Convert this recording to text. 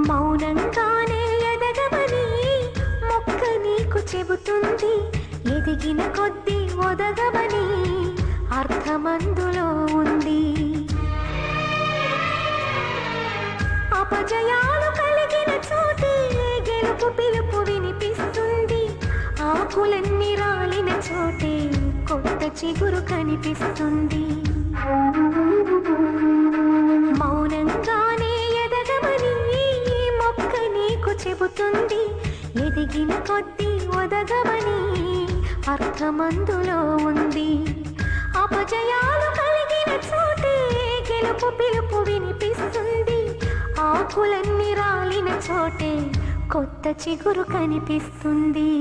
మౌనంగానే ఎదగమని మొక్క నీకు చెబుతుంది. ఎదిగిన కొద్దీ ఒదగమని అర్థమందులో ఉంది. అపజయాలు కలిగిన చోటే గెలుపు పిలుపు వినిపిస్తుంది. ఆకులన్నీ రాలిన చోటే కొత్త చిగురు కనిపిస్తుంది. మౌనంగానే ఎదగమని మొక్క నీకు చెబుతుంది. ఎదిగిన కొద్దీ ఒదగమని అర్థమందులో ఉంది. అపజయాలు కలిగిన చోటే గెలుపు పిలుపు వినిపిస్తుంది. ఆకులన్నీ రాలిన చోటే కొత్త చిగురు కనిపిస్తుంది.